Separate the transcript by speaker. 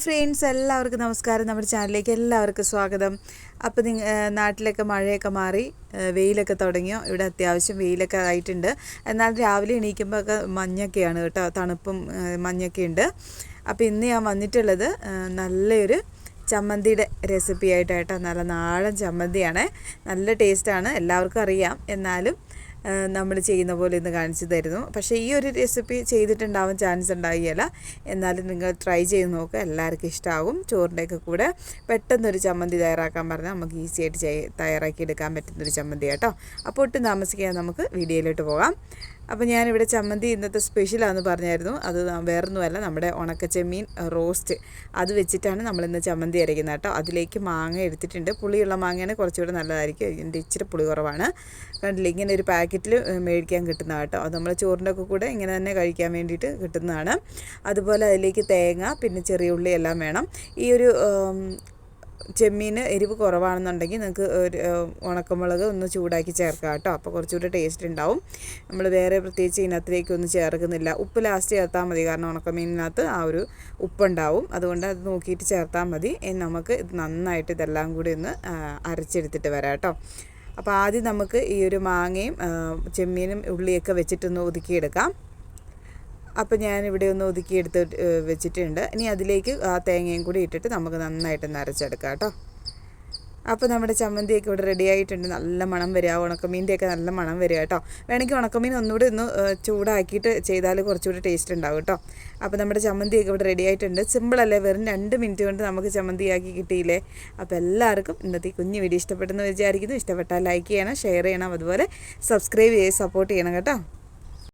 Speaker 1: Friends എല്ലാവർക്കും നമസ്കാരം. നമ്മുടെ ചാനലിലേക്ക് എല്ലാവർക്കും സ്വാഗതം. അപ്പോൾ നാട്ടിലൊക്കെ മഴയൊക്കെ മാറി വെയിലൊക്കെ തുടങ്ങിയോ? ഇവിടെ അത്യാവശ്യം വെയിലൊക്കെ ആയിട്ടുണ്ട്. എന്നാൽ രാവിലെ എണീക്കുമ്പോൾ ഒക്കെ മഞ്ഞൊക്കെയാണ് കേട്ടോ, തണുപ്പും മഞ്ഞൊക്കെ ഉണ്ട്. അപ്പോൾ ഇന്ന് ഞാൻ വന്നിട്ടുള്ളത് നല്ലൊരു ചമ്മന്തിയുടെ റെസിപ്പി ആയിട്ടാട്ടോ. നല്ല നാടൻ ചമ്മന്തിയാണ്, നല്ല ടേസ്റ്റാണ്, എല്ലാവർക്കും അറിയാം. എന്നാലും നമ്മൾ ചെയ്യുന്ന പോലെ ഇന്ന് കാണിച്ചു തരുന്നു. പക്ഷേ ഈ ഒരു റെസിപ്പി ചെയ്തിട്ടുണ്ടാവാൻ ചാൻസ് ഉണ്ടാവുകയില്ല. എന്നാലും നിങ്ങൾ ട്രൈ ചെയ്ത് നോക്കുക, എല്ലാവർക്കും ഇഷ്ടമാകും. ചോറിൻ്റെയൊക്കെ കൂടെ പെട്ടെന്നൊരു ചമ്മന്തി തയ്യാറാക്കാൻ പറഞ്ഞാൽ നമുക്ക് ഈസി ആയിട്ട് തയ്യാറാക്കി എടുക്കാൻ പറ്റുന്നൊരു ചമ്മന്തി കേട്ടോ. അപ്പോൾ ഒട്ടും താമസിക്കാതെ നമുക്ക് വീഡിയോയിലോട്ട് പോകാം. അപ്പോൾ ഞാനിവിടെ ചമ്മന്തി ഇന്നത്തെ സ്പെഷ്യലാണെന്ന് പറഞ്ഞായിരുന്നു. അത് വേറൊന്നുമല്ല, നമ്മുടെ ഉണക്കച്ചെമ്മീൻ റോസ്റ്റ് അത് വെച്ചിട്ടാണ് നമ്മളിന്ന് ചമ്മന്തി അരയ്ക്കുന്നത് കേട്ടോ. അതിലേക്ക് മാങ്ങ എടുത്തിട്ടുണ്ട്. പുളിയുള്ള മാങ്ങയാണ് കുറച്ചുകൂടെ നല്ലതായിരിക്കും. ഇതിൻ്റെ ഇച്ചിരി പുളി കുറവാണ്. കണ്ടില്ല, ഇങ്ങനെ ഒരു പാക്കറ്റിൽ മേടിക്കാൻ കിട്ടുന്നതാണ് കേട്ടോ. അത് നമ്മൾ ചോറിൻ്റെ ഒക്കെ കൂടെ ഇങ്ങനെ തന്നെ കഴിക്കാൻ വേണ്ടിയിട്ട് കിട്ടുന്നതാണ്. അതുപോലെ അതിലേക്ക് തേങ്ങ, പിന്നെ ചെറിയ ഉള്ളി എല്ലാം വേണം. ഈ ഒരു ചെമ്മീൻ എരിവ് കുറവാണെന്നുണ്ടെങ്കിൽ നിങ്ങൾക്ക് ഒരു ഉണക്കമുളക് ഒന്ന് ചൂടാക്കി ചേർക്കാം കേട്ടോ. അപ്പോൾ കുറച്ചുകൂടെ ടേസ്റ്റ് ഉണ്ടാവും. നമ്മൾ വേറെ പ്രത്യേകിച്ച് ഇതിനകത്തിലേക്കൊന്നും ചേർക്കുന്നില്ല. ഉപ്പ് ലാസ്റ്റ് ചേർത്താൽ മതി, കാരണം ഉണക്കമീനിനകത്ത് ആ ഒരു ഉപ്പുണ്ടാവും. അതുകൊണ്ട് അത് നോക്കിയിട്ട് ചേർത്താൽ മതി. നമുക്ക് ഇത് നന്നായിട്ട് ഇതെല്ലാം കൂടി ഒന്ന് അരച്ചെടുത്തിട്ട് വരാം കേട്ടോ. അപ്പോൾ ആദ്യം നമുക്ക് ഈ ഒരു മാങ്ങയും ചെമ്മീനും ഉള്ളിയൊക്കെ വെച്ചിട്ടൊന്ന് ഒതുക്കിയെടുക്കാം. അപ്പോൾ ഞാനിവിടെ ഒന്ന് ഒതുക്കിയെടുത്ത് വെച്ചിട്ടുണ്ട്. ഇനി അതിലേക്ക് ആ തേങ്ങയും കൂടി ഇട്ടിട്ട് നമുക്ക് നന്നായിട്ടൊന്ന് അരച്ചെടുക്കാം കേട്ടോ. അപ്പോൾ നമ്മുടെ ചമ്മന്തിയൊക്കെ ഇവിടെ റെഡി ആയിട്ടുണ്ട്. നല്ല മണം വരിക, ഉണക്കമീൻ്റെയൊക്കെ നല്ല മണം വരിക കേട്ടോ. വേണമെങ്കിൽ ഉണക്കമീൻ ഒന്നുകൂടി ഒന്ന് ചൂടാക്കിയിട്ട് ചെയ്താൽ കുറച്ചുകൂടി ടേസ്റ്റ് ഉണ്ടാവും കേട്ടോ. അപ്പോൾ നമ്മുടെ ചമ്മന്തിയൊക്കെ ഇവിടെ റെഡി ആയിട്ടുണ്ട്. സിമ്പിളല്ലേ, വെറും 2 മിനിറ്റ് കൊണ്ട് നമുക്ക് ചമ്മന്തിയാക്കി കിട്ടിയില്ലേ. അപ്പോൾ എല്ലാവർക്കും ഇന്നത്തെ കുഞ്ഞു വീഡിയോ ഇഷ്ടപ്പെട്ടെന്ന് വിചാരിക്കുന്നു. ഇഷ്ടപ്പെട്ടാൽ ലൈക്ക് ചെയ്യണം, ഷെയർ ചെയ്യണം, അതുപോലെ സബ്സ്ക്രൈബ് ചെയ്ത് സപ്പോർട്ട് ചെയ്യണം കേട്ടോ.